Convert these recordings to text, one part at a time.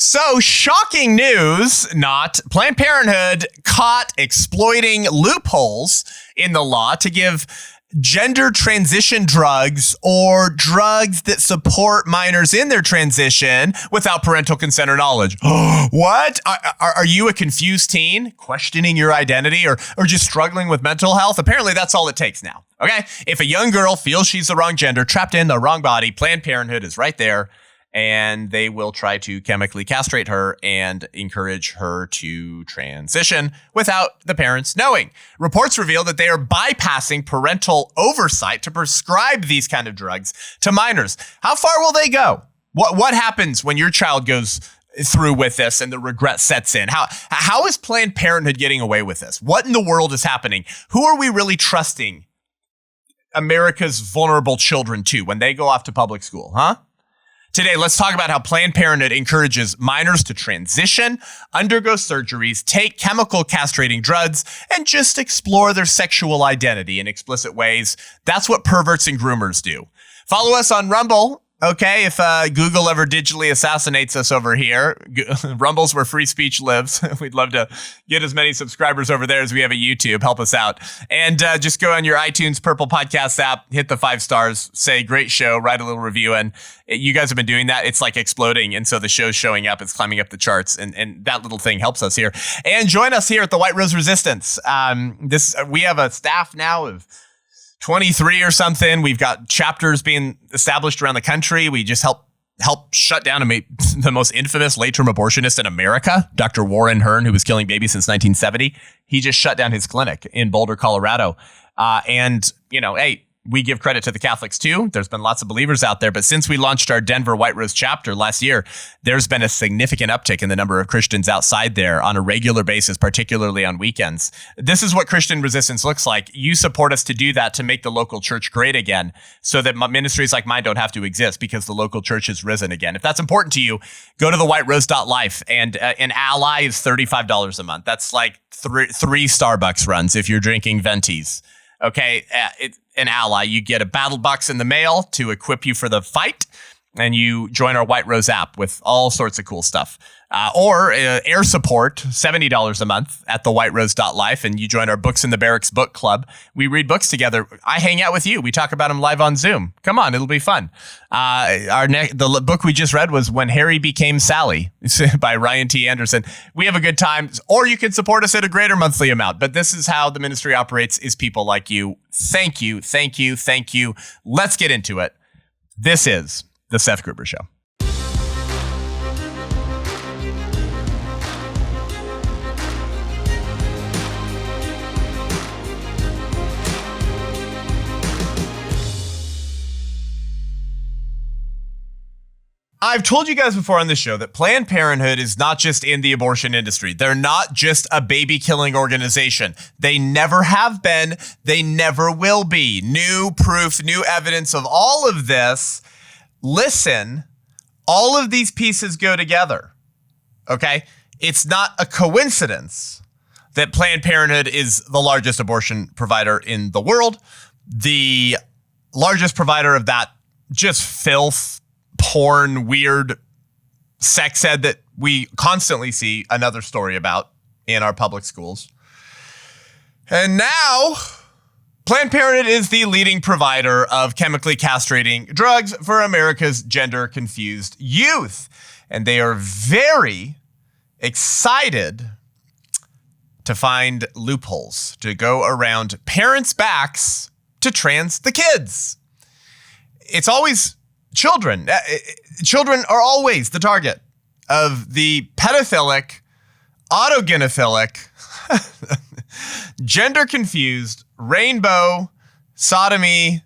So, shocking news, not. Planned Parenthood caught exploiting loopholes in the law to give gender transition drugs or drugs that support minors in their transition without parental consent or knowledge. What? Are you a confused teen questioning your identity or just struggling with mental health? Apparently, that's all it takes now. Okay? If a young girl feels she's the wrong gender, trapped in the wrong body, Planned Parenthood is right there. And they will try to chemically castrate her and encourage her to transition without the parents knowing. Reports reveal that they are bypassing parental oversight to prescribe these kind of drugs to minors. How far will they go? What happens when your child goes through with this and the regret sets in? How is Planned Parenthood getting away with this? What in the world is happening? Who are we really trusting America's vulnerable children to when they go off to public school, huh? Today, let's talk about how Planned Parenthood encourages minors to transition, undergo surgeries, take chemical castrating drugs, and just explore their sexual identity in explicit ways. That's what perverts and groomers do. Follow us on Rumble. Okay, if Google ever digitally assassinates us over here, Rumble's where free speech lives. We'd love to get as many subscribers over there as we have at YouTube. Help us out. And just go on your iTunes Purple Podcast app, hit the 5 stars, say great show, write a little review. And you guys have been doing that. It's like exploding. And so the show's showing up. It's climbing up the charts. And that little thing helps us here. And join us here at the White Rose Resistance. We have a staff now of 23 or something. We've got chapters being established around the country. We just help shut down the most infamous late-term abortionist in America, Dr. Warren Hearn, who was killing babies since 1970. He just shut down his clinic in Boulder, Colorado. Hey, we give credit to the Catholics too. There's been lots of believers out there, but since we launched our Denver White Rose chapter last year, there's been a significant uptick in the number of Christians outside there on a regular basis, particularly on weekends. This is what Christian resistance looks like. You support us to do that, to make the local church great again, so that ministries like mine don't have to exist because the local church has risen again. If that's important to you, go to thewhiterose.life, and an ally is $35 a month. That's like three Starbucks runs if you're drinking Ventis. Okay, an ally. You get a battle box in the mail to equip you for the fight, and you join our White Rose app with all sorts of cool stuff. Or air support, $70 a month at thewhiterose.life, and you join our Books in the Barracks book club. We read books together. I hang out with you. We talk about them live on Zoom. Come on, it'll be fun. The book we just read was When Harry Became Sally by Ryan T. Anderson. We have a good time. Or you can support us at a greater monthly amount. But this is how the ministry operates, is people like you. Thank you, thank you, thank you. Let's get into it. This is The Seth Gruber Show. I've told you guys before on this show that Planned Parenthood is not just in the abortion industry. They're not just a baby killing organization. They never have been. They never will be. New proof, new evidence of all of this. Listen, all of these pieces go together. Okay? It's not a coincidence that Planned Parenthood is the largest abortion provider in the world. The largest provider of that just filth, porn, weird sex ed that we constantly see another story about in our public schools. And now, Planned Parenthood is the leading provider of chemically castrating drugs for America's gender-confused youth. And they are very excited to find loopholes to go around parents' backs to trans the kids. It's always children. Children are always the target of the pedophilic, autogynephilic, gender-confused, rainbow, sodomy,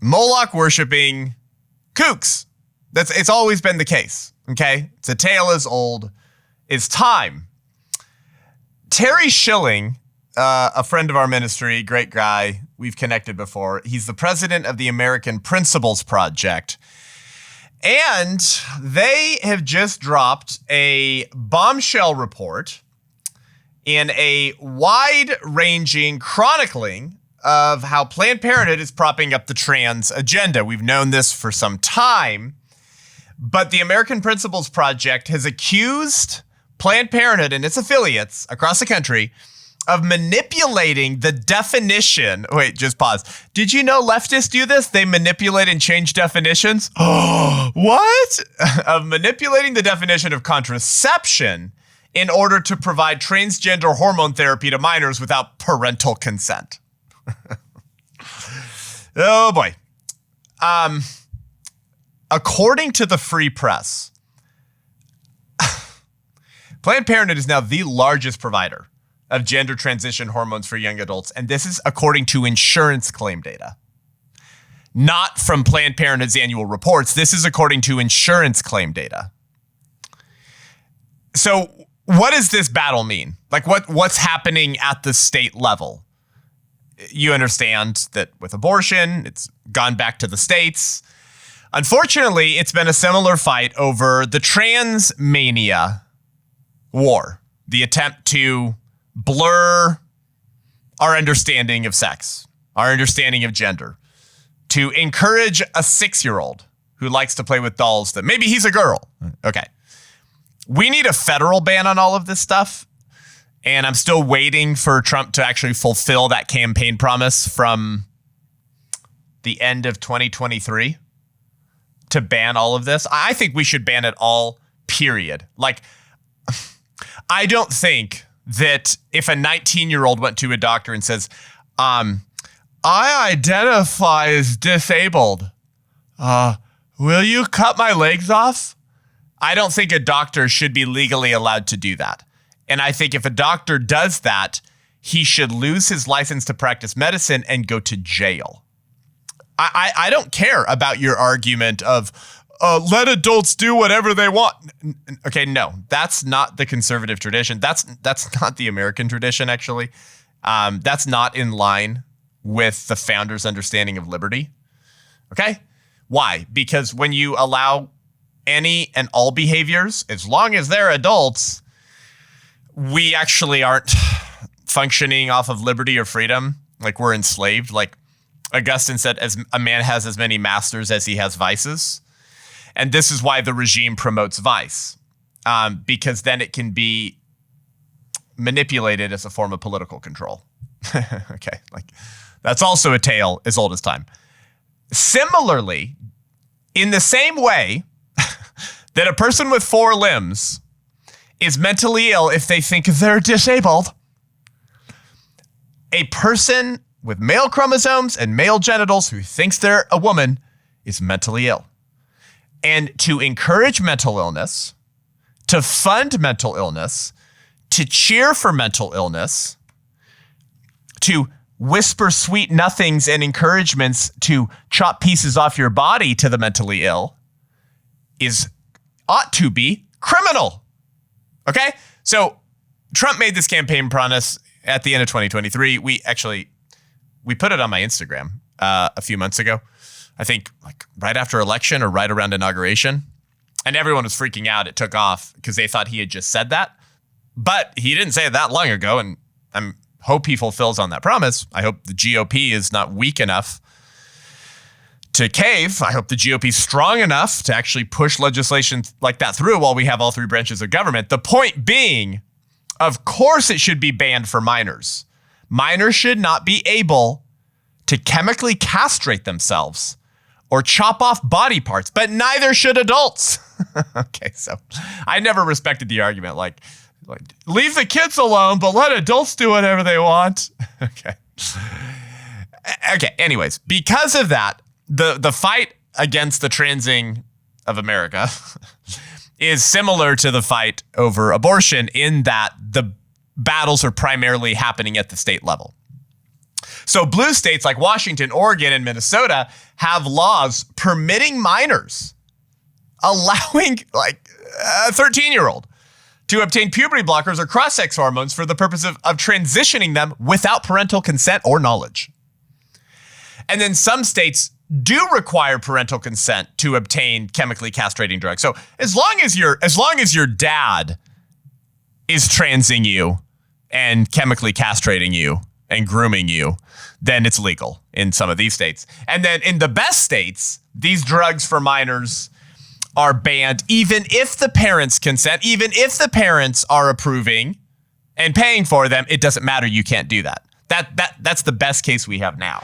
Moloch worshipping kooks. It's always been the case. Okay, it's a tale as old as time. Terry Schilling, a friend of our ministry, great guy, we've connected before. He's the president of the American Principles Project. And they have just dropped a bombshell report in a wide-ranging chronicling of how Planned Parenthood is propping up the trans agenda. We've known this for some time, But the American Principles Project has accused Planned Parenthood and its affiliates across the country of manipulating the definition. Wait, just pause. Did you know leftists do this? They manipulate and change definitions. Oh, what? Of manipulating the definition of contraception in order to provide transgender hormone therapy to minors without parental consent. Oh boy. According to the Free Press, Planned Parenthood is now the largest provider of gender transition hormones for young adults. And this is according to insurance claim data. Not from Planned Parenthood's annual reports. This is according to insurance claim data. So what does this battle mean? Like what's happening at the state level? You understand that with abortion, it's gone back to the states. Unfortunately, it's been a similar fight over the trans mania war, the attempt to blur our understanding of sex, our understanding of gender, to encourage a 6-year-old who likes to play with dolls that maybe he's a girl. Okay. We need a federal ban on all of this stuff. And I'm still waiting for Trump to actually fulfill that campaign promise from the end of 2023 to ban all of this. I think we should ban it all, period. Like, I don't think that if a 19-year-old went to a doctor and says, I identify as disabled. Will you cut my legs off? I don't think a doctor should be legally allowed to do that. And I think if a doctor does that, he should lose his license to practice medicine and go to jail. I don't care about your argument of let adults do whatever they want. Okay, no, that's not the conservative tradition. That's not the American tradition, actually. That's not in line with the founders' understanding of liberty. Okay? Why? Because when you allow any and all behaviors, as long as they're adults, we actually aren't functioning off of liberty or freedom. Like we're enslaved. Like Augustine said, as a man has as many masters as he has vices. And this is why the regime promotes vice, because then it can be manipulated as a form of political control. Okay, like that's also a tale as old as time. Similarly, in the same way that a person with 4 limbs is mentally ill if they think they're disabled, a person with male chromosomes and male genitals who thinks they're a woman is mentally ill. And to encourage mental illness, to fund mental illness, to cheer for mental illness, to whisper sweet nothings and encouragements to chop pieces off your body to the mentally ill ought to be criminal. Okay? So Trump made this campaign promise at the end of 2023. We put it on my Instagram a few months ago. I think like right after election or right around inauguration. And everyone was freaking out. It took off because they thought he had just said that. But he didn't say it that long ago. And I hope he fulfills on that promise. I hope the GOP is not weak enough to cave. I hope the GOP is strong enough to actually push legislation like that through while we have all 3 branches of government. The point being, of course it should be banned for minors. Minors should not be able to chemically castrate themselves or chop off body parts, but neither should adults. Okay, so I never respected the argument like leave the kids alone, but let adults do whatever they want. Okay. Okay, anyways, because of that, the fight against the transing of America is similar to the fight over abortion in that the battles are primarily happening at the state level. So blue states like Washington, Oregon, and Minnesota have laws permitting minors, allowing like a 13-year-old to obtain puberty blockers or cross-sex hormones for the purpose of transitioning them without parental consent or knowledge. And then some states do require parental consent to obtain chemically castrating drugs. So as long as your dad is transing you and chemically castrating you and grooming you, then it's legal in some of these states. And then in the best states, these drugs for minors are banned, even if the parents consent, even if the parents are approving and paying for them, it doesn't matter. You can't do that. That's the best case we have now.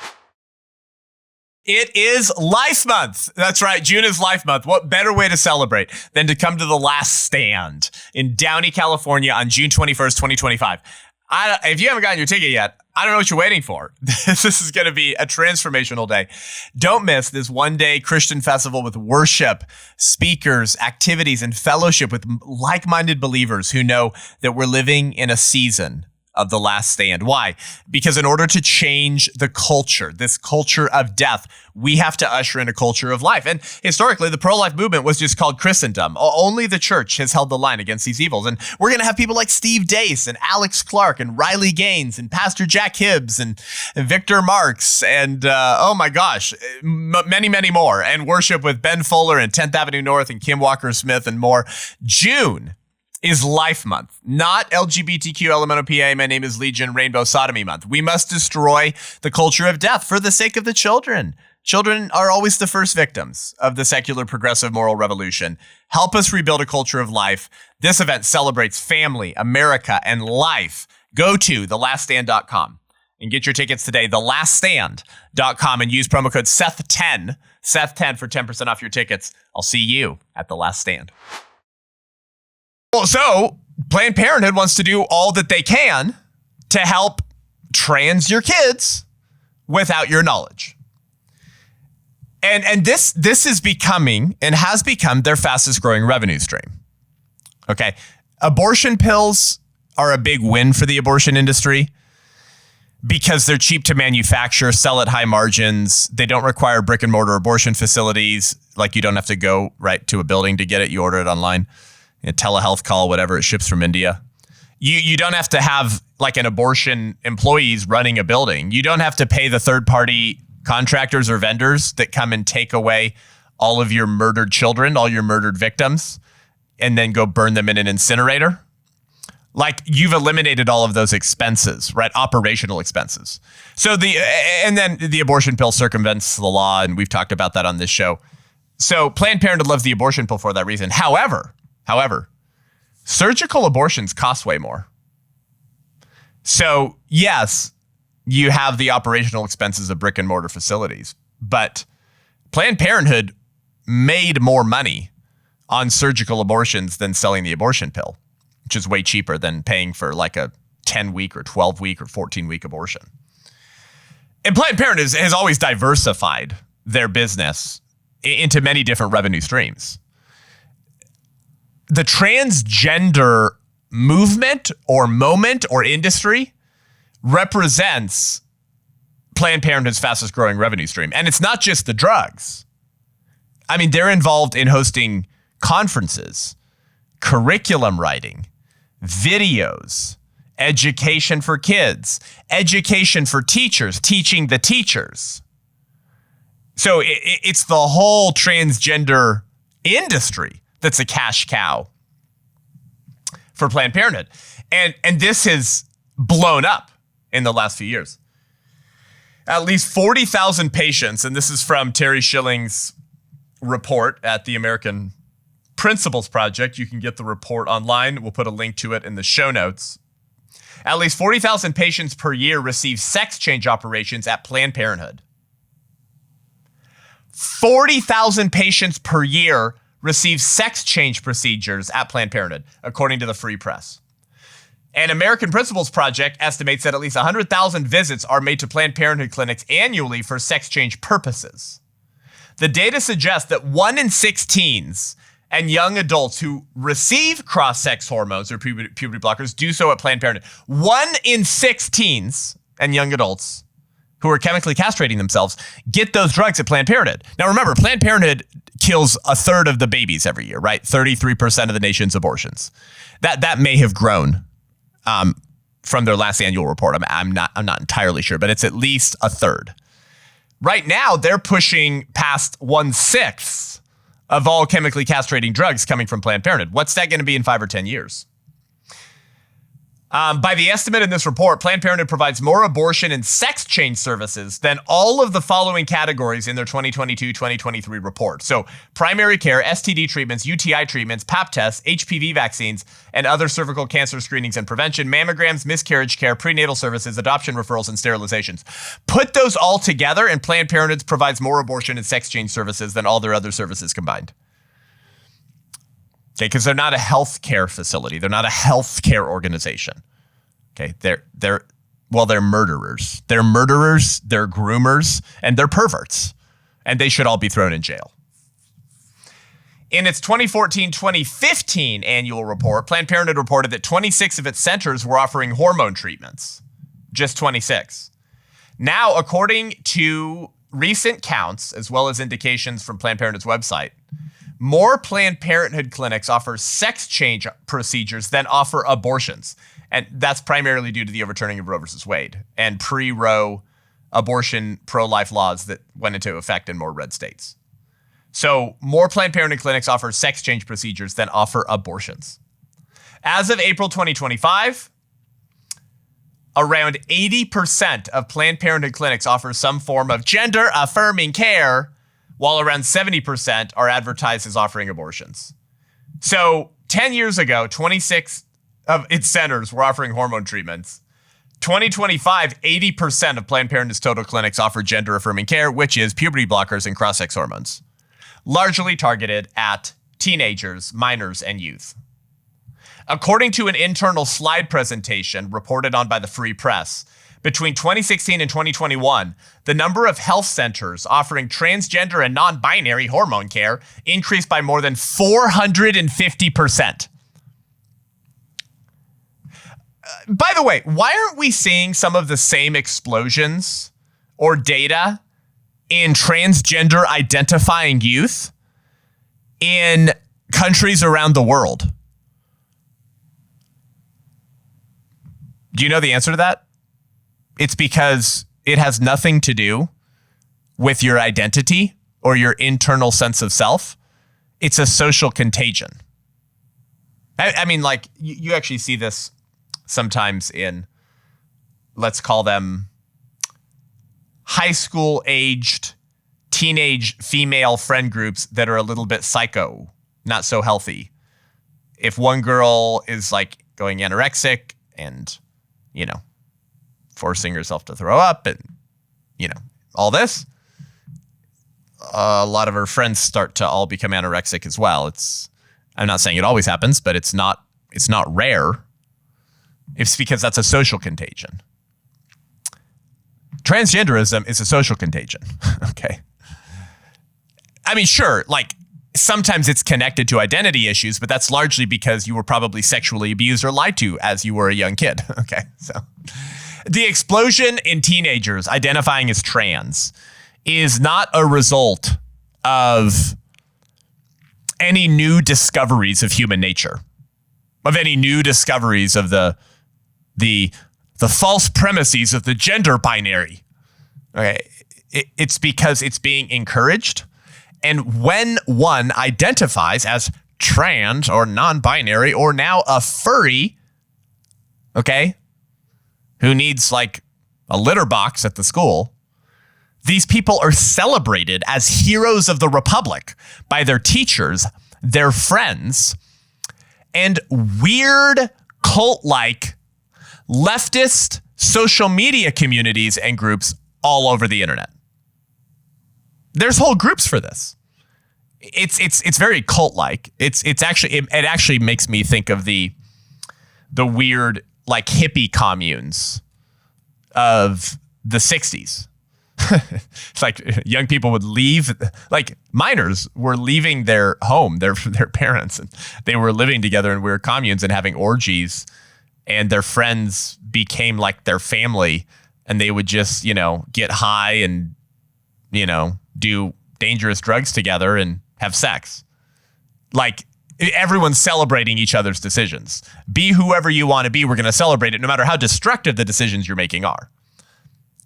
It is Life Month. That's right. June is Life Month. What better way to celebrate than to come to the Last Stand in Downey, California on June 21st, 2025. If you haven't gotten your ticket yet, I don't know what you're waiting for. This is going to be a transformational day. Don't miss this one-day Christian festival with worship, speakers, activities, and fellowship with like-minded believers who know that we're living in a season of the last stand. Why? Because in order to change the culture, this culture of death, we have to usher in a culture of life. And historically, the pro-life movement was just called Christendom. Only the church has held the line against these evils. And we're going to have people like Steve Dace and Alex Clark and Riley Gaines and Pastor Jack Hibbs and Victor Marks and, oh my gosh, many, many more. And worship with Ben Fuller and 10th Avenue North and Kim Walker Smith and more. June is Life Month, not LGBTQ LMNOPA, My Name is Legion, Rainbow Sodomy Month. We must destroy the culture of death for the sake of the children. Children are always the first victims of the secular progressive moral revolution. Help us rebuild a culture of life. This event celebrates family, America, and life. Go to thelaststand.com and get your tickets today, thelaststand.com, and use promo code Seth10 for 10% off your tickets. I'll see you at The Last Stand. Well, so Planned Parenthood wants to do all that they can to help trans your kids without your knowledge. And this is becoming and has become their fastest growing revenue stream. Okay. Abortion pills are a big win for the abortion industry because they're cheap to manufacture, sell at high margins. They don't require brick and mortar abortion facilities. Like you don't have to go right to a building to get it. You order it online. A telehealth call, whatever, it ships from India. You don't have to have like an abortion employees running a building. You don't have to pay the third-party contractors or vendors that come and take away all of your murdered children, all your murdered victims, and then go burn them in an incinerator. Like you've eliminated all of those expenses, right? Operational expenses. So and then the abortion pill circumvents the law, and we've talked about that on this show. So Planned Parenthood loves the abortion pill for that reason. However, surgical abortions cost way more. So yes, you have the operational expenses of brick and mortar facilities, but Planned Parenthood made more money on surgical abortions than selling the abortion pill, which is way cheaper than paying for like a 10-week or 12-week or 14-week abortion. And Planned Parenthood has always diversified their business into many different revenue streams. The transgender movement or moment or industry represents Planned Parenthood's fastest growing revenue stream. And it's not just the drugs. I mean, they're involved in hosting conferences, curriculum writing, videos, education for kids, education for teachers, teaching the teachers. So it's the whole transgender industry that's a cash cow for Planned Parenthood. And this has blown up in the last few years. At least 40,000 patients, and this is from Terry Schilling's report at the American Principles Project. You can get the report online. We'll put a link to it in the show notes. At least 40,000 patients per year receive sex change operations at Planned Parenthood. 40,000 patients per year receive sex change procedures at Planned Parenthood, according to the Free Press. And American Principles Project estimates that at least 100,000 visits are made to Planned Parenthood clinics annually for sex change purposes. The data suggests that 1 in 6 teens and young adults who receive cross-sex hormones or puberty blockers do so at Planned Parenthood. 1 in 6 teens and young adults who are chemically castrating themselves get those drugs at Planned Parenthood. Now remember, Planned Parenthood kills a third of the babies every year, right? 33% of the nation's abortions. That may have grown from their last annual report. I'm not entirely sure, but it's at least a third. Right now, they're pushing past 1/6 of all chemically castrating drugs coming from Planned Parenthood. What's that going to be in 5 or 10 years? By the estimate in this report, Planned Parenthood provides more abortion and sex change services than all of the following categories in their 2022-2023 report. So primary care, STD treatments, UTI treatments, Pap tests, HPV vaccines, and other cervical cancer screenings and prevention, mammograms, miscarriage care, prenatal services, adoption referrals, and sterilizations. Put those all together, and Planned Parenthood provides more abortion and sex change services than all their other services combined. Okay, because they're not a healthcare facility. They're not a healthcare organization. Okay, they're murderers. They're murderers, they're groomers, and they're perverts. And they should all be thrown in jail. In its 2014-2015 annual report, Planned Parenthood reported that 26 of its centers were offering hormone treatments. Just 26. Now, according to recent counts, as well as indications from Planned Parenthood's website, more Planned Parenthood clinics offer sex change procedures than offer abortions. And that's primarily due to the overturning of Roe versus Wade and pre-Roe abortion pro-life laws that went into effect in more red states. So more Planned Parenthood clinics offer sex change procedures than offer abortions. As of April 2025, around 80% of Planned Parenthood clinics offer some form of gender-affirming care, while around 70% are advertised as offering abortions. So 10 years ago, 26 of its centers were offering hormone treatments. 2025, 80% of Planned Parenthood's total clinics offer gender-affirming care, which is puberty blockers and cross-sex hormones, largely targeted at teenagers, minors, and youth. According to an internal slide presentation reported on by the Free Press, between 2016 and 2021, the number of health centers offering transgender and non-binary hormone care increased by more than 450%. By the way, why aren't we seeing some of the same explosions or data in transgender identifying youth in countries around the world? Do you know the answer to that? It's because it has nothing to do with your identity or your internal sense of self. It's a social contagion. I mean, like, you actually see this sometimes in, let's call them high school aged teenage female friend groups that are a little bit psycho, not so healthy. If one girl is like going anorexic and, you know, forcing herself to throw up and, you know, all this, a lot of her friends start to all become anorexic as well. I'm not saying it always happens, but it's not rare. It's because that's a social contagion. Transgenderism is a social contagion. Okay. I mean, sure, like sometimes it's connected to identity issues, but that's largely because you were probably sexually abused or lied to as you were a young kid. Okay. So the explosion in teenagers identifying as trans is not a result of any new discoveries of human nature, of any new discoveries of the false premises of the gender binary. Okay. It's because it's being encouraged. And when one identifies as trans or non-binary or now a furry, okay, who needs like a litter box at the school, these people are celebrated as heroes of the Republic by their teachers, their friends, and weird cult-like leftist social media communities and groups all over the internet. There's whole groups for this. It's very cult-like. It actually makes me think of the weird like hippie communes of the 60s. It's like young people would leave, like minors were leaving their home, their parents, and they were living together in weird communes and having orgies, and their friends became like their family, and they would just, you know, get high and, you know, do dangerous drugs together and have sex. Like everyone's celebrating each other's decisions. Be whoever you want to be. We're going to celebrate it no matter how destructive the decisions you're making are.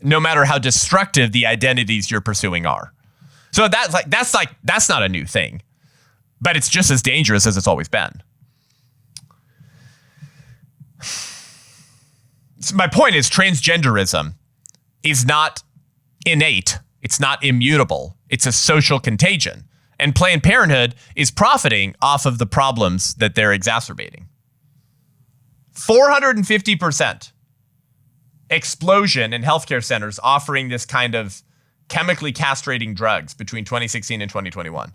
No matter how destructive the identities you're pursuing are. So that's not a new thing, but it's just as dangerous as it's always been. So my point is transgenderism is not innate. It's not immutable. It's a social contagion. And Planned Parenthood is profiting off of the problems that they're exacerbating. 450% explosion in healthcare centers offering this kind of chemically castrating drugs between 2016 and 2021.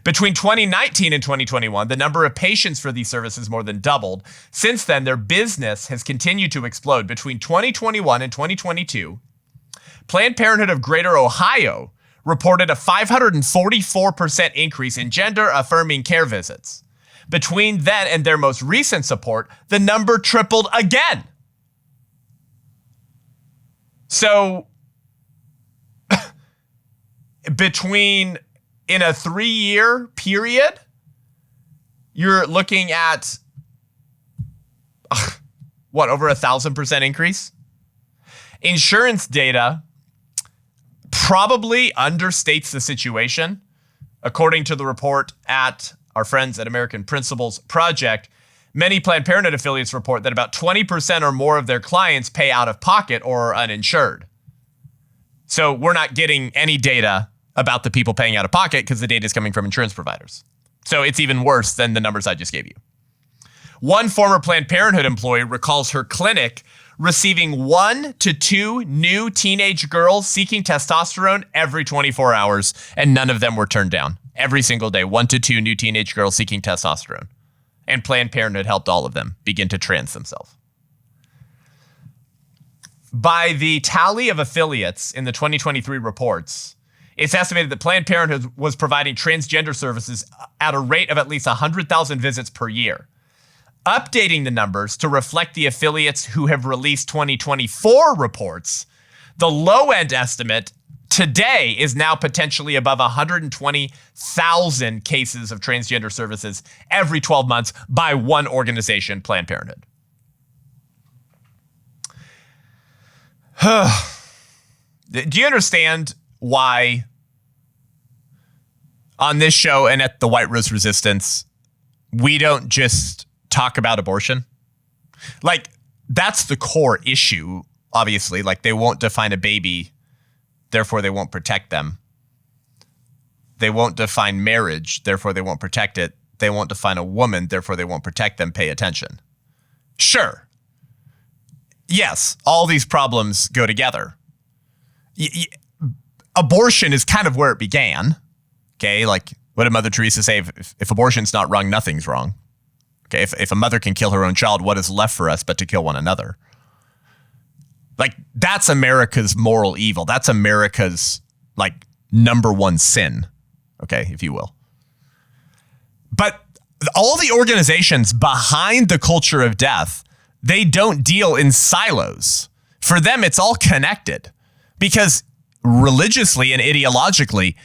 Between 2019 and 2021, the number of patients for these services more than doubled. Since then, their business has continued to explode. Between 2021 and 2022, Planned Parenthood of Greater Ohio reported a 544% increase in gender-affirming care visits. Between then and their most recent support, the number tripled again. So, in a 3-year period, you're looking at, over 1,000% increase? Insurance data probably understates the situation. According to the report at our friends at American Principles Project, many Planned Parenthood affiliates report that about 20% or more of their clients pay out of pocket or are uninsured. So we're not getting any data about the people paying out of pocket because the data is coming from insurance providers. So it's even worse than the numbers I just gave you. One former Planned Parenthood employee recalls her clinic receiving 1 to 2 new teenage girls seeking testosterone every 24 hours, and none of them were turned down. Every single day, 1 to 2 new teenage girls seeking testosterone. And Planned Parenthood helped all of them begin to trans themselves. By the tally of affiliates in the 2023 reports, it's estimated that Planned Parenthood was providing transgender services at a rate of at least 100,000 visits per year. Updating the numbers to reflect the affiliates who have released 2024 reports, the low-end estimate today is now potentially above 120,000 cases of transgender services every 12 months by one organization, Planned Parenthood. Do you understand why on this show and at the White Rose Resistance, we don't just talk about abortion? Like, that's the core issue, obviously. Like, they won't define a baby, therefore they won't protect them. They won't define marriage, therefore they won't protect it. They won't define a woman, therefore they won't protect them. Pay attention. Sure. Yes, all these problems go together. Abortion is kind of where it began. Okay, like, what did Mother Teresa say? If abortion's not wrong, nothing's wrong. Okay, if a mother can kill her own child, what is left for us but to kill one another? Like, that's America's moral evil. That's America's, like, number one sin, okay, if you will. But all the organizations behind the culture of death, they don't deal in silos. For them, it's all connected because religiously and ideologically,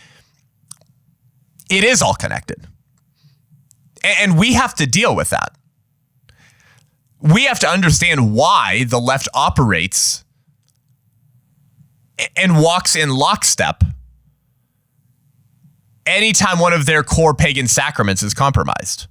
it is all connected. And we have to deal with that. We have to understand why the left operates and walks in lockstep anytime one of their core pagan sacraments is compromised.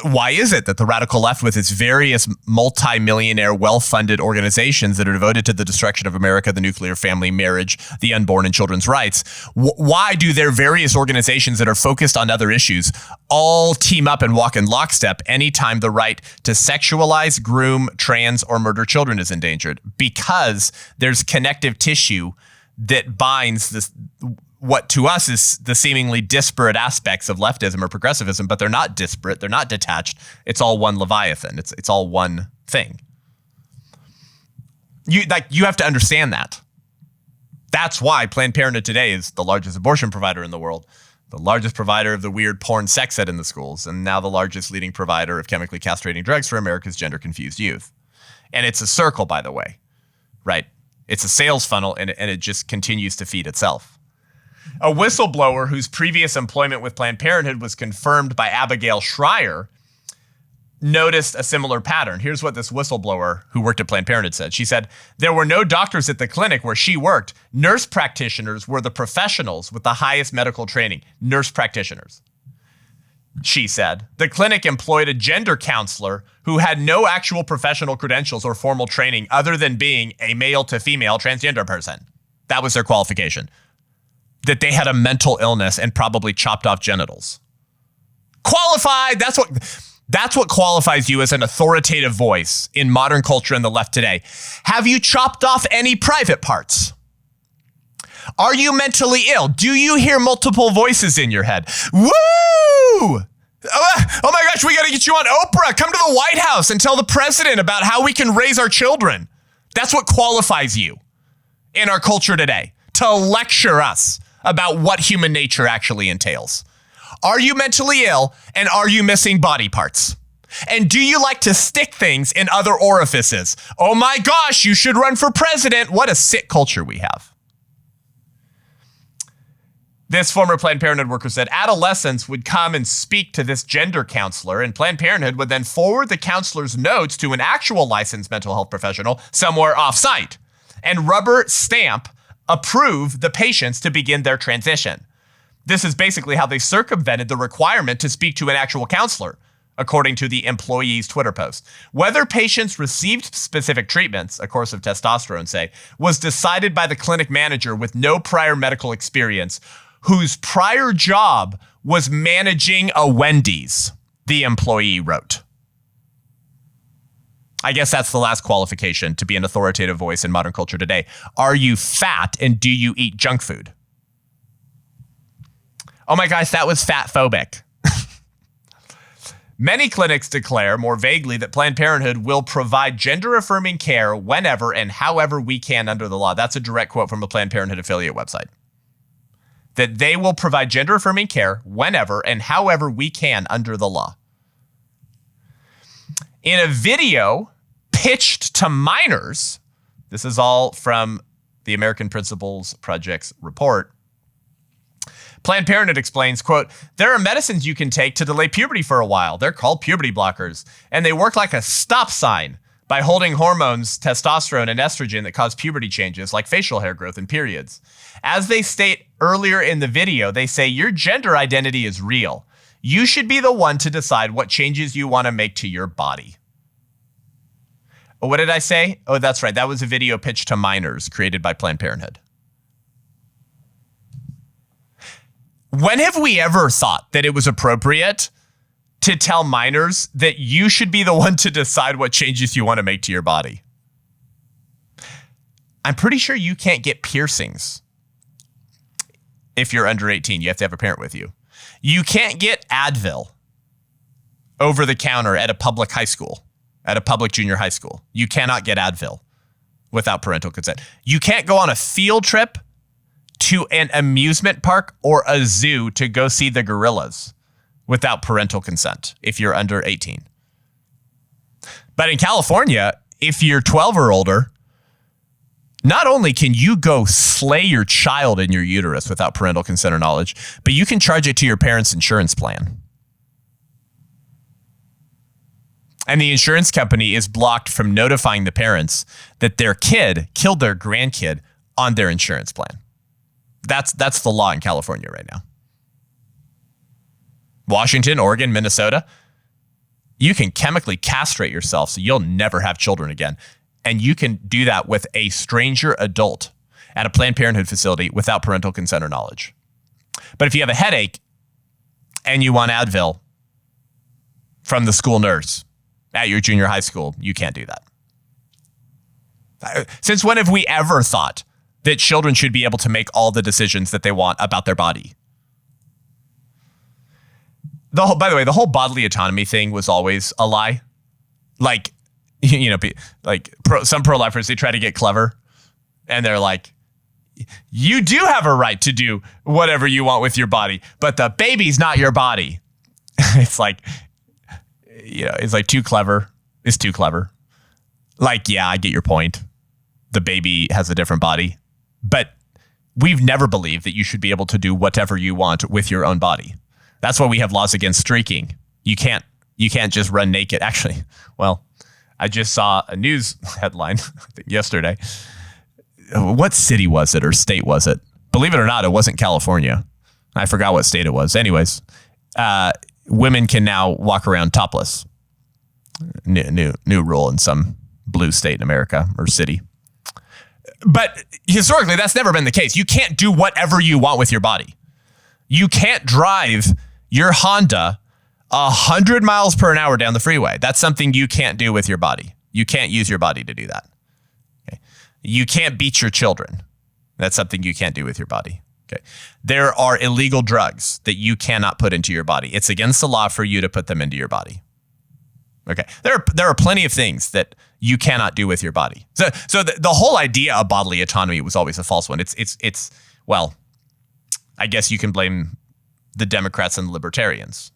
Why is it that the radical left, with its various multi-millionaire, well-funded organizations that are devoted to the destruction of America, the nuclear family, marriage, the unborn, and children's rights, why do their various organizations that are focused on other issues all team up and walk in lockstep anytime the right to sexualize, groom, trans, or murder children is endangered? Because there's connective tissue that binds this, what to us is the seemingly disparate aspects of leftism or progressivism, but they're not disparate. They're not detached. It's all one Leviathan. It's all one thing. You have to understand that. That's why Planned Parenthood today is the largest abortion provider in the world, the largest provider of the weird porn sex ed in the schools, and now the largest leading provider of chemically castrating drugs for America's gender-confused youth. And it's a circle, by the way, right? It's a sales funnel, and it just continues to feed itself. A whistleblower whose previous employment with Planned Parenthood was confirmed by Abigail Schreier noticed a similar pattern. Here's what this whistleblower who worked at Planned Parenthood said. She said, "There were no doctors at the clinic where she worked. Nurse practitioners were the professionals with the highest medical training." Nurse practitioners. she said. The clinic employed a gender counselor who had no actual professional credentials or formal training other than being a male to female transgender person. That was their qualification. That they had a mental illness and probably chopped off genitals. Qualified. That's what qualifies you as an authoritative voice in modern culture and the left today. Have you chopped off any private parts? Are you mentally ill? Do you hear multiple voices in your head? Woo! Oh my gosh, we got to get you on Oprah. Come to the White House and tell the president about how we can raise our children. That's what qualifies you in our culture today, to lecture us about what human nature actually entails. Are you mentally ill, and are you missing body parts? And do you like to stick things in other orifices? Oh my gosh, you should run for president. What a sick culture we have. This former Planned Parenthood worker said adolescents would come and speak to this gender counselor, and Planned Parenthood would then forward the counselor's notes to an actual licensed mental health professional somewhere off-site and rubber stamp approve the patients to begin their transition. This is basically how they circumvented the requirement to speak to an actual counselor, according to the employee's Twitter post. Whether patients received specific treatments, a course of testosterone, say, was decided by the clinic manager with no prior medical experience, whose prior job was managing a Wendy's, the employee wrote. I guess that's the last qualification to be an authoritative voice in modern culture today. Are you fat and do you eat junk food? Oh my gosh, that was fat phobic. Many clinics declare more vaguely that Planned Parenthood will provide gender-affirming care whenever and however we can under the law. That's a direct quote from a Planned Parenthood affiliate website. That they will provide gender-affirming care whenever and however we can under the law. In a video pitched to minors, this is all from the American Principles Project's report, Planned Parenthood explains, quote, there are medicines you can take to delay puberty for a while. They're called puberty blockers, and they work like a stop sign by holding hormones, testosterone, and estrogen that cause puberty changes like facial hair growth and periods. As they state earlier in the video, they say your gender identity is real. You should be the one to decide what changes you want to make to your body. What did I say? Oh, that's right. That was a video pitched to minors created by Planned Parenthood. When have we ever thought that it was appropriate to tell minors that you should be the one to decide what changes you want to make to your body? I'm pretty sure you can't get piercings if you're under 18. You have to have a parent with you. You can't get Advil over the counter at a public high school, at a public junior high school. You cannot get Advil without parental consent. You can't go on a field trip to an amusement park or a zoo to go see the gorillas without parental consent if you're under 18. But in California, if you're 12 or older, not only can you go slay your child in your uterus without parental consent or knowledge, but you can charge it to your parents' insurance plan. And the insurance company is blocked from notifying the parents that their kid killed their grandkid on their insurance plan. That's the law in California right now. Washington, Oregon, Minnesota, you can chemically castrate yourself so you'll never have children again. And you can do that with a stranger adult at a Planned Parenthood facility without parental consent or knowledge. But if you have a headache and you want Advil from the school nurse at your junior high school, you can't do that. Since when have we ever thought that children should be able to make all the decisions that they want about their body? By the way, the whole bodily autonomy thing was always a lie. Like, you know, some pro-lifers, they try to get clever and they're like, you do have a right to do whatever you want with your body, but the baby's not your body. It's like, you know, it's like too clever. It's too clever. Like, yeah, I get your point. The baby has a different body. But we've never believed that you should be able to do whatever you want with your own body. That's why we have laws against streaking. You can't just run naked. Actually, well, I just saw a news headline I think yesterday. What city was it or state was it? Believe it or not, it wasn't California. I forgot what state it was. Anyways, women can now walk around topless. New rule in some blue state in America or city. But historically, that's never been the case. You can't do whatever you want with your body. You can't drive your Honda 100 miles per hour down the freeway. That's something you can't do with your body. You can't use your body to do that. Okay. You can't beat your children. That's something you can't do with your body. Okay. There are illegal drugs that you cannot put into your body. It's against the law for you to put them into your body. Okay. There are plenty of things that you cannot do with your body. So the whole idea of bodily autonomy was always a false one. It's well, I guess you can blame the Democrats and the libertarians.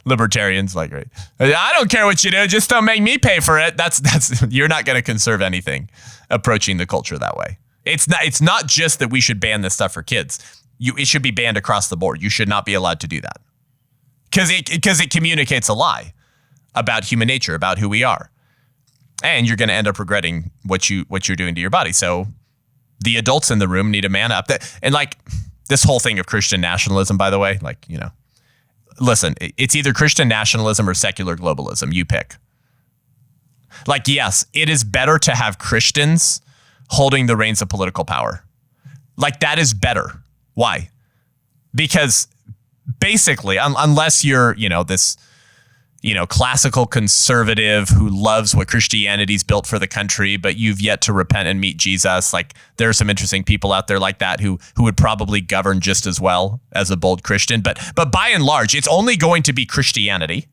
Libertarians like, right, I don't care what you do, just don't make me pay for it. That's you're not going to conserve anything approaching the culture that way. It's not just that we should ban this stuff for kids. It should be banned across the board. You should not be allowed to do that because it communicates a lie about human nature, about who we are, and you're going to end up regretting what you're doing to your body. So the adults in the room need to man up. And like this whole thing of Christian nationalism, by the way, like, you know, listen, it's either Christian nationalism or secular globalism. You pick. Like, yes, it is better to have Christians holding the reins of political power. Like, that is better. Why? Because basically, unless you're, you know, this, you know, classical conservative who loves what Christianity's built for the country, but you've yet to repent and meet Jesus. Like, there are some interesting people out there like that who would probably govern just as well as a bold Christian. But by and large, it's only going to be Christianity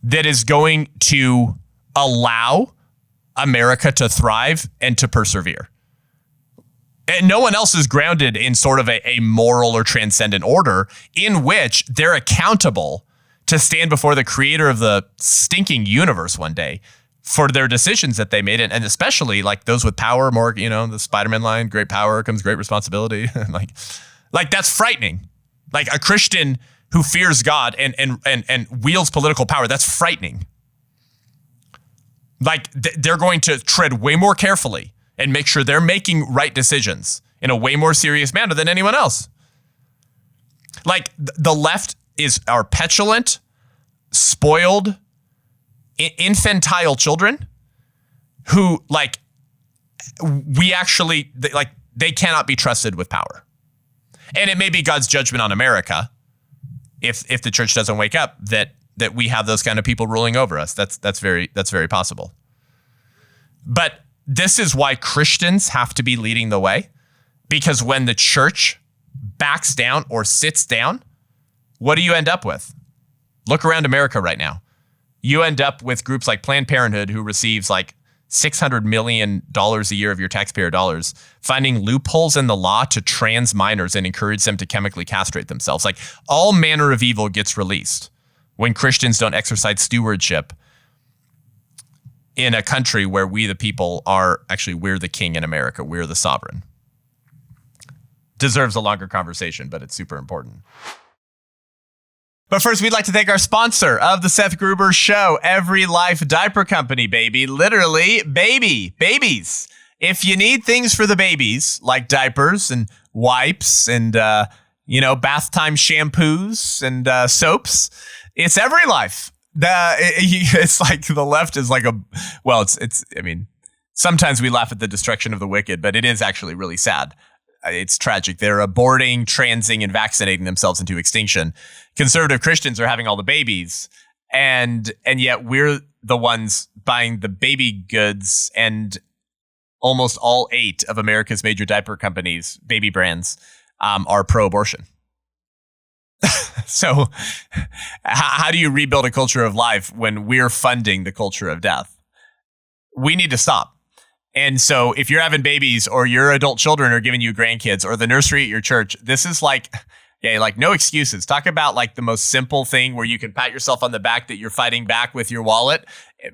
that is going to allow America to thrive and to persevere. And no one else is grounded in sort of a moral or transcendent order in which they're accountable to stand before the creator of the stinking universe one day for their decisions that they made. And especially like those with power, more, you know, the Spider-Man line, great power comes great responsibility. like that's frightening. Like a Christian who fears God and wields political power, that's frightening. Like they're going to tread way more carefully and make sure they're making right decisions in a way more serious manner than anyone else. Like the left are petulant, spoiled, infantile children who like they cannot be trusted with power. And it may be God's judgment on America if the church doesn't wake up that we have those kind of people ruling over us. That's very possible. But this is why Christians have to be leading the way, because when the church backs down or sits down, what do you end up with? Look around America right now. You end up with groups like Planned Parenthood, who receives like $600 million a year of your taxpayer dollars, finding loopholes in the law to trans minors and encourage them to chemically castrate themselves. Like all manner of evil gets released when Christians don't exercise stewardship in a country where we, the people, we're the king in America. We're the sovereign. Deserves a longer conversation, but it's super important. But first, we'd like to thank our sponsor of the Seth Gruber Show, Every Life Diaper Company, baby. Literally, babies. If you need things for the babies, like diapers and wipes and, bath time shampoos and soaps, it's Every Life. It's like the left is like sometimes we laugh at the destruction of the wicked, but it is actually really sad. It's tragic. They're aborting, transing, and vaccinating themselves into extinction. Conservative Christians are having all the babies, and yet we're the ones buying the baby goods, and almost all 8 of America's major diaper companies, baby brands, are pro-abortion. So how do you rebuild a culture of life when we're funding the culture of death? We need to stop. And so if you're having babies or your adult children are giving you grandkids or the nursery at your church, this is like no excuses. Talk about like the most simple thing where you can pat yourself on the back that you're fighting back with your wallet,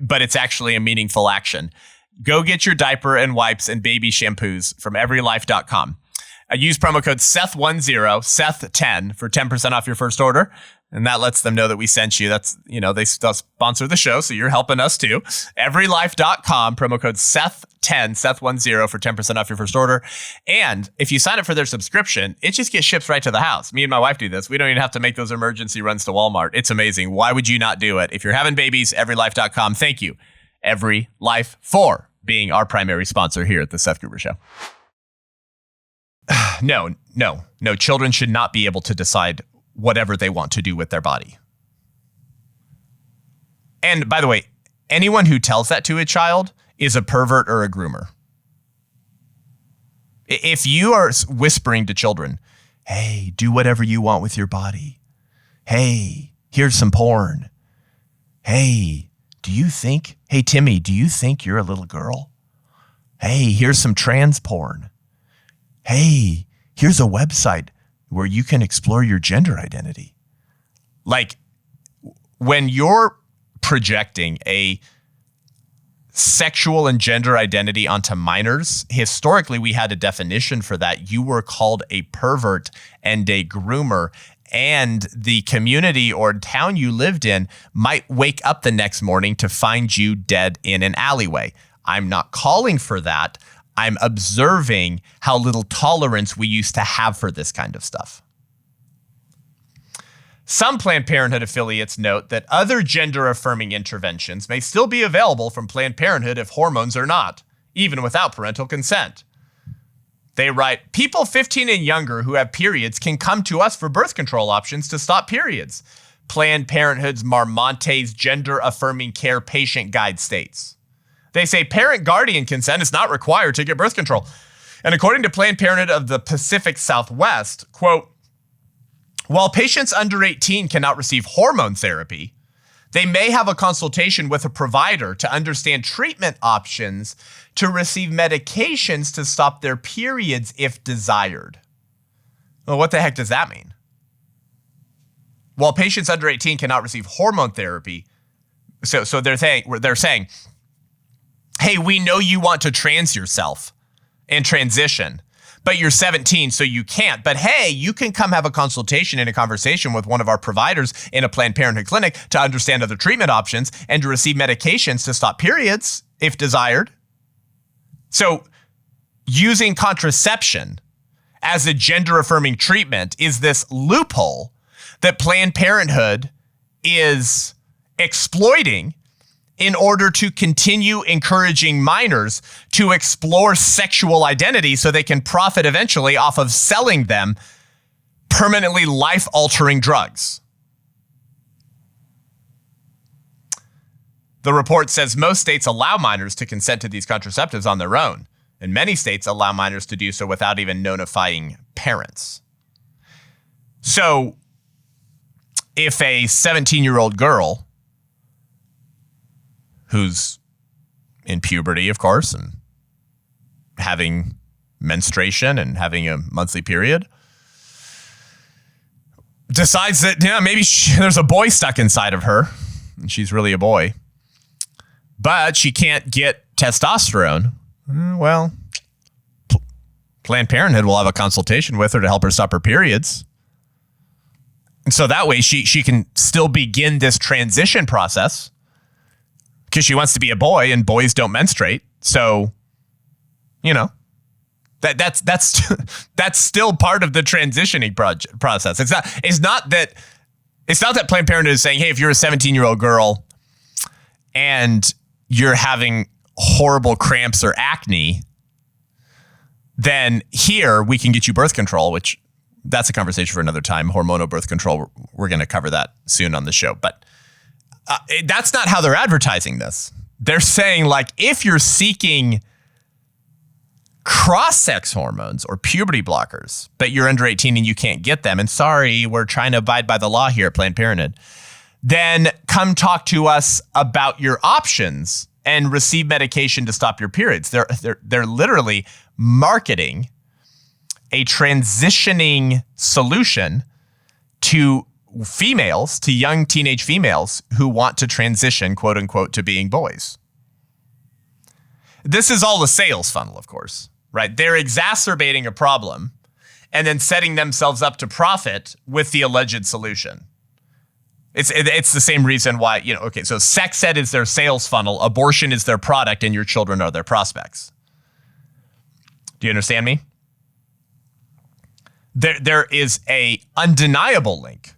but it's actually a meaningful action. Go get your diaper and wipes and baby shampoos from everylife.com. Use promo code Seth10, Seth10 for 10% off your first order. And that lets them know that we sent you. That's, they sponsor the show, so you're helping us too. Everylife.com, promo code Seth10, Seth10 for 10% off your first order. And if you sign up for their subscription, it just gets shipped right to the house. Me and my wife do this. We don't even have to make those emergency runs to Walmart. It's amazing. Why would you not do it? If you're having babies, Everylife.com. Thank you, Every Life, for being our primary sponsor here at the Seth Gruber Show. No. Children should not be able to decide whatever they want to do with their body. And by the way, anyone who tells that to a child is a pervert or a groomer. If you are whispering to children, hey, do whatever you want with your body. Hey, here's some porn. Hey, Timmy, do you think you're a little girl? Hey, here's some trans porn. Hey, here's a website where you can explore your gender identity. Like, when you're projecting a sexual and gender identity onto minors, historically we had a definition for that. You were called a pervert and a groomer, and the community or town you lived in might wake up the next morning to find you dead in an alleyway. I'm not calling for that. I'm observing how little tolerance we used to have for this kind of stuff. Some Planned Parenthood affiliates note that other gender-affirming interventions may still be available from Planned Parenthood if hormones are not, even without parental consent. They write, people 15 and younger who have periods can come to us for birth control options to stop periods. Planned Parenthood's Marmonte's Gender-Affirming Care Patient Guide states. They say parent guardian consent is not required to get birth control. And according to Planned Parenthood of the Pacific Southwest, quote, while patients under 18 cannot receive hormone therapy, they may have a consultation with a provider to understand treatment options to receive medications to stop their periods if desired. Well, what the heck does that mean? While patients under 18 cannot receive hormone therapy, so they're saying, hey, we know you want to trans yourself and transition, but you're 17, so you can't. But hey, you can come have a consultation and a conversation with one of our providers in a Planned Parenthood clinic to understand other treatment options and to receive medications to stop periods if desired. So using contraception as a gender-affirming treatment is this loophole that Planned Parenthood is exploiting in order to continue encouraging minors to explore sexual identity so they can profit eventually off of selling them permanently life-altering drugs. The report says most states allow minors to consent to these contraceptives on their own, and many states allow minors to do so without even notifying parents. So if a 17-year-old girl who's in puberty, of course, and having menstruation and having a monthly period, decides that maybe there's a boy stuck inside of her, and she's really a boy, but she can't get testosterone, well, Planned Parenthood will have a consultation with her to help her stop her periods. And so that way she can still begin this transition process, because she wants to be a boy and boys don't menstruate. So, that's still part of the transitioning process. It's not that Planned Parenthood is saying, hey, if you're a 17-year-old girl and you're having horrible cramps or acne, then here we can get you birth control, which that's a conversation for another time. Hormonal birth control. We're going to cover that soon on the show, but that's not how they're advertising this. They're saying, like, if you're seeking cross-sex hormones or puberty blockers, but you're under 18 and you can't get them, and sorry, we're trying to abide by the law here at Planned Parenthood, then come talk to us about your options and receive medication to stop your periods. They're literally marketing a transitioning solution to females, to young teenage females who want to transition, quote unquote, to being boys. This is all a sales funnel, of course, right? They're exacerbating a problem and then setting themselves up to profit with the alleged solution. It's the same reason why, okay, so sex ed is their sales funnel, abortion is their product, and your children are their prospects. Do you understand me? There is a undeniable link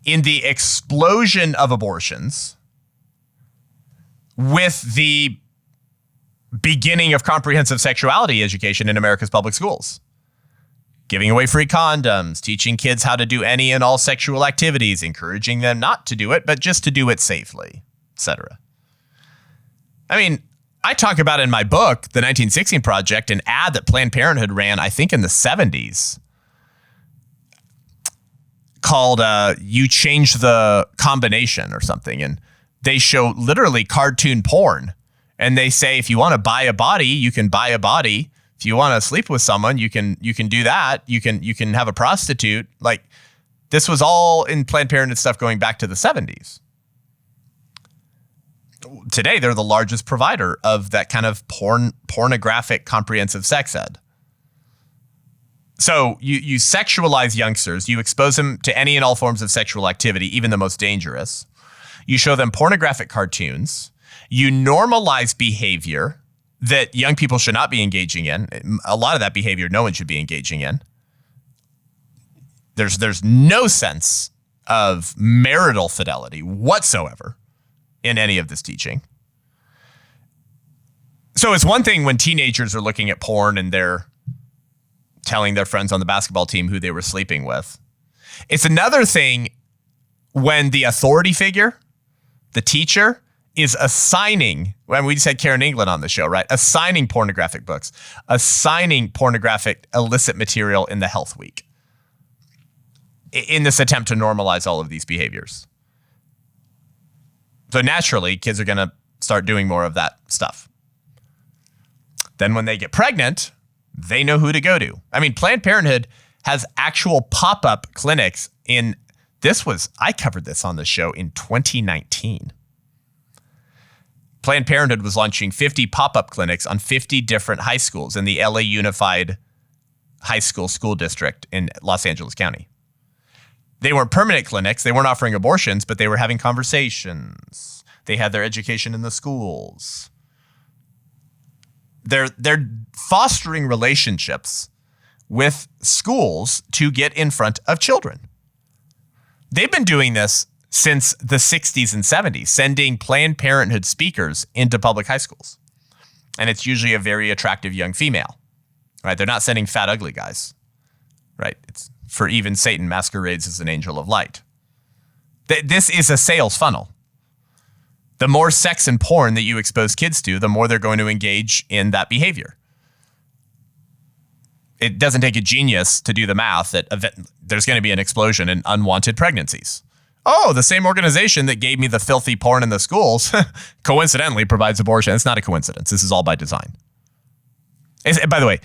in the explosion of abortions with the beginning of comprehensive sexuality education in America's public schools. Giving away free condoms, teaching kids how to do any and all sexual activities, encouraging them not to do it, but just to do it safely, etc. I mean, I talk about in my book, The 1916 Project, an ad that Planned Parenthood ran, I think in the 70s, called You Change the Combination or something. And they show literally cartoon porn. And they say, if you want to buy a body, you can buy a body. If you want to sleep with someone, you can do that. You can have a prostitute. Like, this was all in Planned Parenthood stuff going back to the 70s. Today, they're the largest provider of that kind of pornographic comprehensive sex ed. So you sexualize youngsters. You expose them to any and all forms of sexual activity, even the most dangerous. You show them pornographic cartoons. You normalize behavior that young people should not be engaging in. A lot of that behavior no one should be engaging in. There's no sense of marital fidelity whatsoever in any of this teaching. So it's one thing when teenagers are looking at porn and they're telling their friends on the basketball team who they were sleeping with. It's another thing when the authority figure, the teacher, is assigning, when we just had Karen England on the show, right? Assigning pornographic books, assigning pornographic illicit material in the health week in this attempt to normalize all of these behaviors. So naturally, kids are going to start doing more of that stuff. Then when they get pregnant, they know who to go to. I mean, Planned Parenthood has actual pop-up clinics I covered this on the show in 2019. Planned Parenthood was launching 50 pop-up clinics on 50 different high schools in the LA Unified High School School District in Los Angeles County. They weren't permanent clinics. They weren't offering abortions, but they were having conversations. They had their education in the schools. They're fostering relationships with schools to get in front of children. They've been doing this since the 60s and 70s, sending Planned Parenthood speakers into public high schools. And it's usually a very attractive young female, right? They're not sending fat, ugly guys, right? It's for even Satan masquerades as an angel of light. This is a sales funnel. The more sex and porn that you expose kids to, the more they're going to engage in that behavior. It doesn't take a genius to do the math that there's going to be an explosion in unwanted pregnancies. Oh, the same organization that gave me the filthy porn in the schools coincidentally provides abortion. It's not a coincidence. This is all by design. By the way,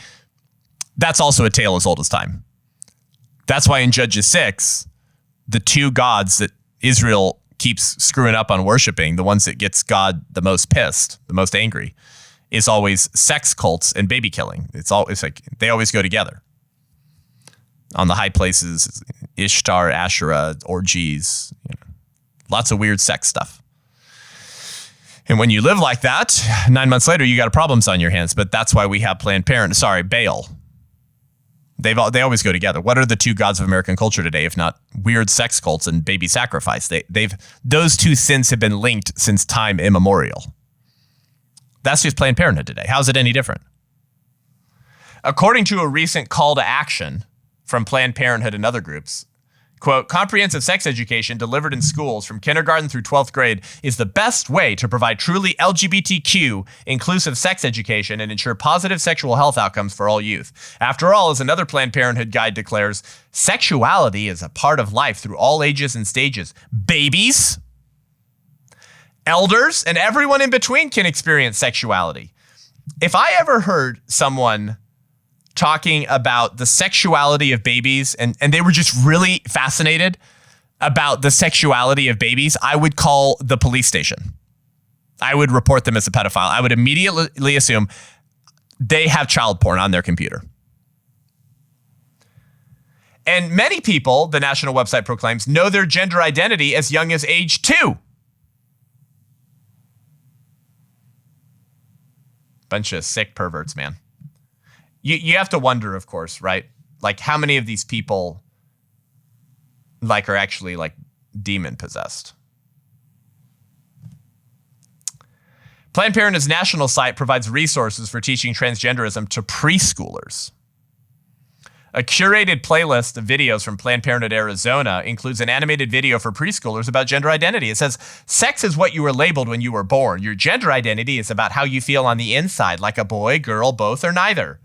that's also a tale as old as time. That's why in Judges 6, the two gods that Israel keeps screwing up on worshiping, the ones that gets God the most pissed, the most angry, is always sex cults and baby killing. It's like they always go together. On the high places, Ishtar, Asherah, orgies, lots of weird sex stuff. And when you live like that, 9 months later, you got problems on your hands. But that's why we have Baal. They always go together. What are the two gods of American culture today, if not weird sex cults and baby sacrifice? Those two sins have been linked since time immemorial. That's just Planned Parenthood today. How's it any different? According to a recent call to action from Planned Parenthood and other groups, quote, comprehensive sex education delivered in schools from kindergarten through 12th grade is the best way to provide truly LGBTQ inclusive sex education and ensure positive sexual health outcomes for all youth. After all, as another Planned Parenthood guide declares, sexuality is a part of life through all ages and stages. Babies, elders, and everyone in between can experience sexuality. If I ever heard someone talking about the sexuality of babies and they were just really fascinated about the sexuality of babies, I would call the police station. I would report them as a pedophile. I would immediately assume they have child porn on their computer. And many people, the national website proclaims, know their gender identity as young as age 2. Bunch of sick perverts, man. You have to wonder, of course, right? Like, how many of these people are actually demon possessed? Planned Parenthood's national site provides resources for teaching transgenderism to preschoolers. A curated playlist of videos from Planned Parenthood Arizona includes an animated video for preschoolers about gender identity. It says, sex is what you were labeled when you were born. Your gender identity is about how you feel on the inside, like a boy, girl, both, or neither.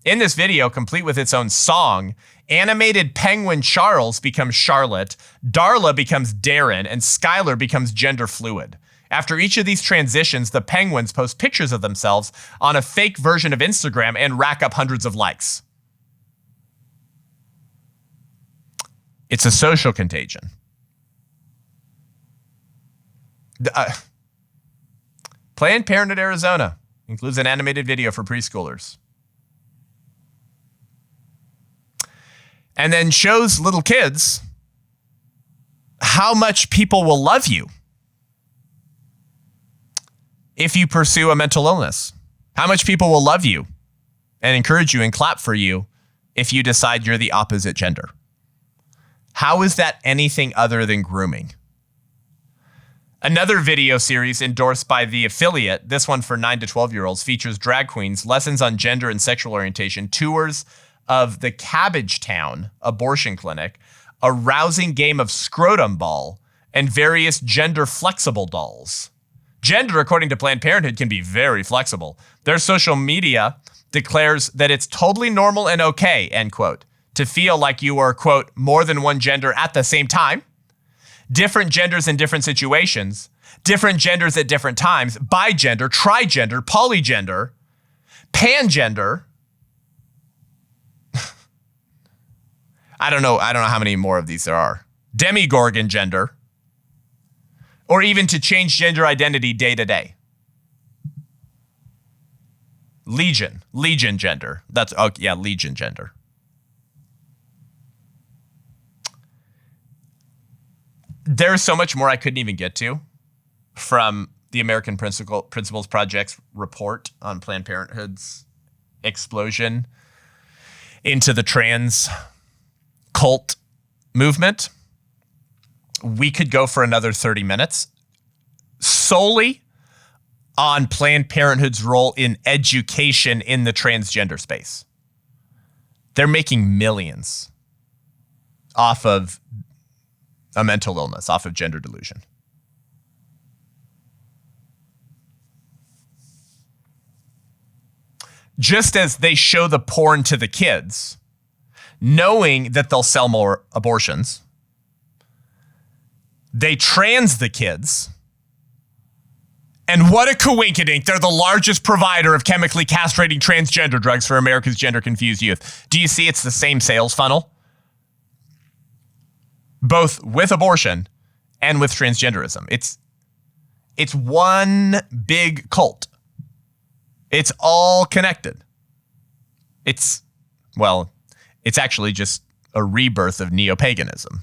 In this video, complete with its own song, animated penguin Charles becomes Charlotte, Darla becomes Darren, and Skylar becomes gender fluid. After each of these transitions, the penguins post pictures of themselves on a fake version of Instagram and rack up hundreds of likes. It's a social contagion. Planned Parenthood Arizona includes an animated video for preschoolers. And then shows little kids how much people will love you if you pursue a mental illness. How much people will love you and encourage you and clap for you if you decide you're the opposite gender. How is that anything other than grooming? Another video series endorsed by the affiliate, this one for 9 to 12-year-olds, features drag queens, lessons on gender and sexual orientation, tours of the Cabbagetown abortion clinic, a rousing game of scrotum ball, and various gender-flexible dolls. Gender, according to Planned Parenthood, can be very flexible. Their social media declares that it's totally normal and okay, end quote, to feel like you are, quote, more than one gender at the same time, different genders in different situations, different genders at different times, bigender, trigender, polygender, pangender. I don't know how many more of these there are. Demigorgon gender, or even to change gender identity day to day. Legion gender. Legion gender. There's so much more I couldn't even get to from the American Principles Project's report on Planned Parenthood's explosion into the trans cult movement. We could go for another 30 minutes solely on Planned Parenthood's role in education in the transgender space. They're making millions off of a mental illness, off of gender delusion. Just as they show the porn to the kids, knowing that they'll sell more abortions, they trans the kids. And what a coinkydink, they're the largest provider of chemically castrating transgender drugs for America's gender-confused youth. Do you see it's the same sales funnel? Both with abortion and with transgenderism. It's one big cult. It's all connected. It's actually just a rebirth of neo-paganism.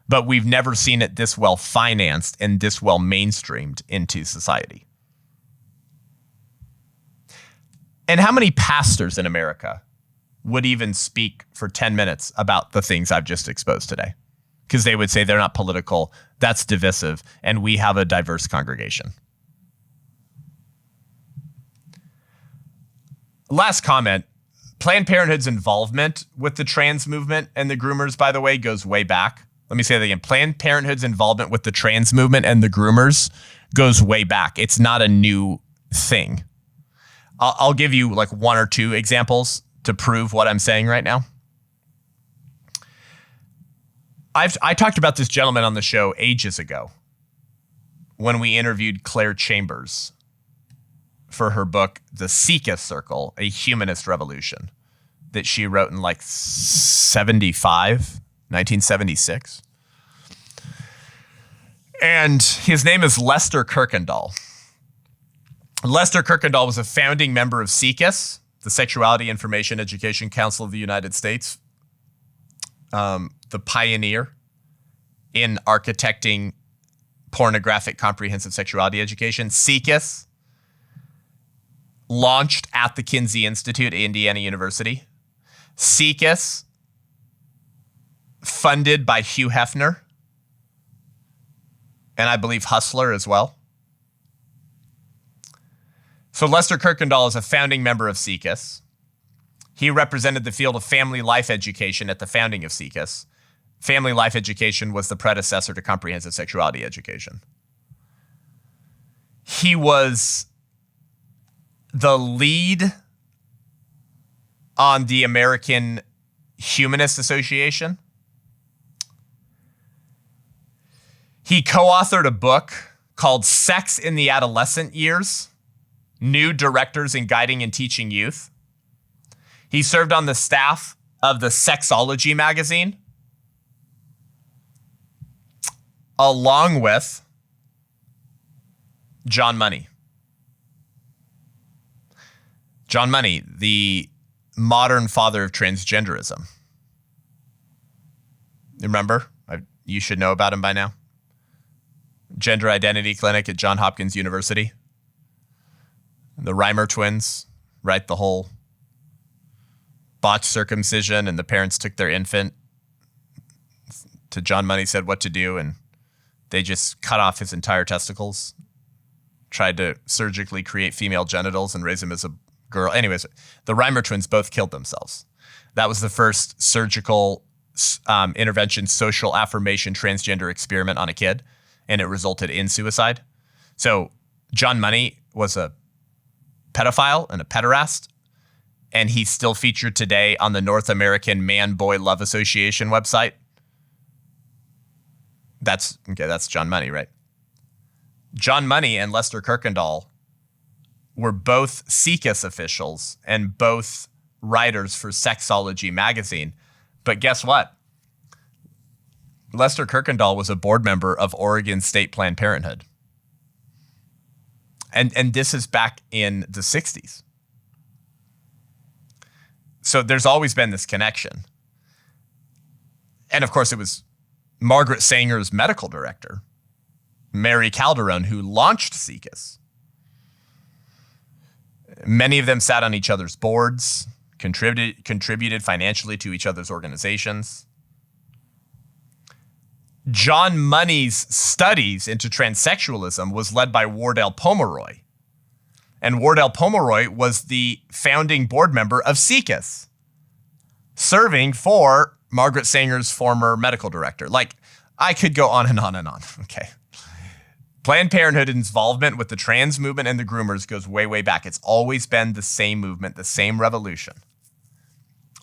But we've never seen it this well financed and this well mainstreamed into society. And how many pastors in America would even speak for 10 minutes about the things I've just exposed today? Because they would say they're not political, that's divisive, and we have a diverse congregation. Last comment, Planned Parenthood's involvement with the trans movement and the groomers, by the way, goes way back. Let me say that again. Planned Parenthood's involvement with the trans movement and the groomers goes way back. It's not a new thing. I'll give you like one or two examples to prove what I'm saying right now. I talked about this gentleman on the show ages ago when we interviewed Claire Chambers for her book, The Sikha Circle, A Humanist Revolution, that she wrote in like 1976. And his name is Lester Kirkendall. Lester Kirkendall was a founding member of SIECUS, the Sexuality Information Education Council of the United States. the pioneer in architecting pornographic comprehensive sexuality education. SIECUS, launched at the Kinsey Institute at Indiana University. SIECUS, funded by Hugh Hefner, and I believe Hustler as well. So Lester Kirkendall is a founding member of SIECUS. He represented the field of family life education at the founding of SIECUS. Family life education was the predecessor to comprehensive sexuality education. He was the lead on the American Humanist Association. He co-authored a book called Sex in the Adolescent Years, New Directors in Guiding and Teaching Youth. He served on the staff of the Sexology magazine, along with John Money. John Money, the modern father of transgenderism. Remember? You should know about him by now. Gender Identity Clinic at Johns Hopkins University. The Reimer twins, right? The whole botched circumcision, and the parents took their infant to John Money, said what to do, and they just cut off his entire testicles, tried to surgically create female genitals and raise him as a girl. Anyways, the Reimer twins both killed themselves. That was the first surgical intervention, social affirmation, transgender experiment on a kid, and it resulted in suicide. So John Money was a pedophile and a pederast, and he's still featured today on the North American Man-Boy Love Association website. That's John Money, right? John Money and Lester Kirkendall were both SIECUS officials and both writers for Sexology magazine. But guess what? Lester Kirkendall was a board member of Oregon State Planned Parenthood. And this is back in the 60s. So there's always been this connection. And of course, it was Margaret Sanger's medical director, Mary Calderon, who launched SIECUS. Many of them sat on each other's boards, contributed financially to each other's organizations. John Money's studies into transsexualism was led by Wardell Pomeroy. And Wardell Pomeroy was the founding board member of SIECUS, serving for Margaret Sanger's former medical director. Like, I could go on and on and on, okay? Planned Parenthood's involvement with the trans movement and the groomers goes way, way back. It's always been the same movement, the same revolution.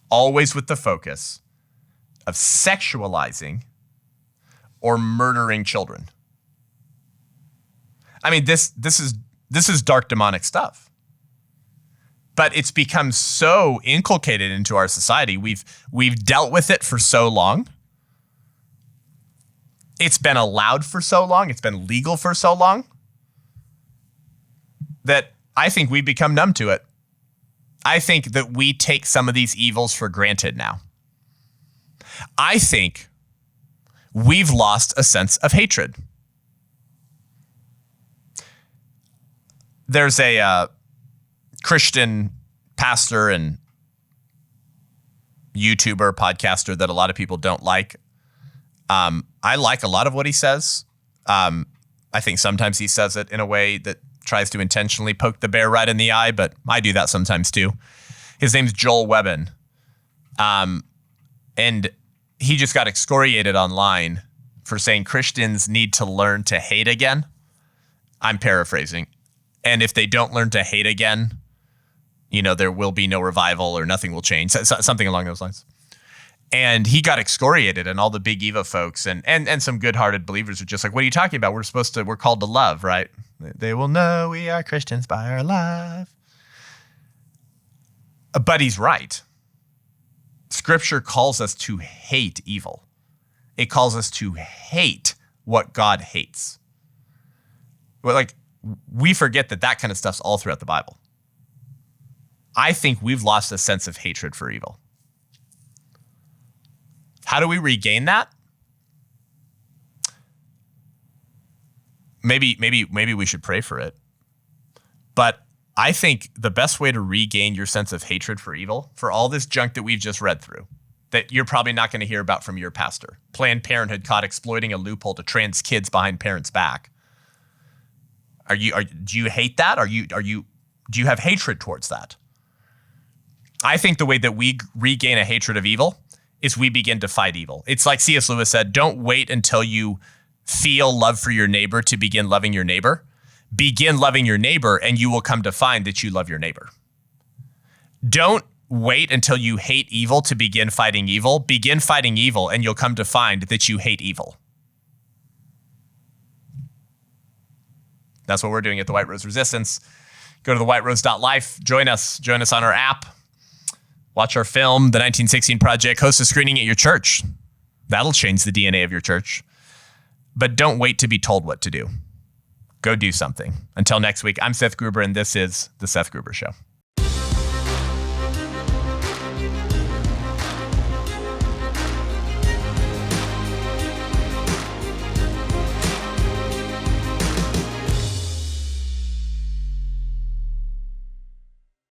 Always with the focus of sexualizing or murdering children. I mean, this is dark demonic stuff. But it's become so inculcated into our society. We've dealt with it for so long. It's been allowed for so long. It's been legal for so long that I think we've become numb to it. I think that we take some of these evils for granted now. I think we've lost a sense of hatred. There's a Christian pastor and YouTuber, podcaster that a lot of people don't like. I like a lot of what he says. I think sometimes he says it in a way that tries to intentionally poke the bear right in the eye, but I do that sometimes too. His name's Joel Webbin. And he just got excoriated online for saying Christians need to learn to hate again. I'm paraphrasing. And if they don't learn to hate again, there will be no revival or nothing will change. Something along those lines. And he got excoriated, and all the big Eva folks and some good-hearted believers are just like, what are you talking about? We're called to love, right? They will know we are Christians by our love. But he's right. Scripture calls us to hate evil. It calls us to hate what God hates. We forget that kind of stuff's all throughout the Bible. I think we've lost a sense of hatred for evil. How do we regain that? Maybe we should pray for it. But I think the best way to regain your sense of hatred for evil, for all this junk that we've just read through, that you're probably not going to hear about from your pastor. Planned Parenthood caught exploiting a loophole to trans kids behind parents' back. Do you hate that? Do you have hatred towards that? I think the way that we regain a hatred of evil is we begin to fight evil. It's like C.S. Lewis said, don't wait until you feel love for your neighbor to begin loving your neighbor. Begin loving your neighbor and you will come to find that you love your neighbor. Don't wait until you hate evil to begin fighting evil. Begin fighting evil and you'll come to find that you hate evil. That's what we're doing at the White Rose Resistance. Go to thewhiterose.life. Join us on our app. Watch our film, The 1916 Project. Host a screening at your church. That'll change the DNA of your church. But don't wait to be told what to do. Go do something. Until next week, I'm Seth Gruber, and this is The Seth Gruber Show.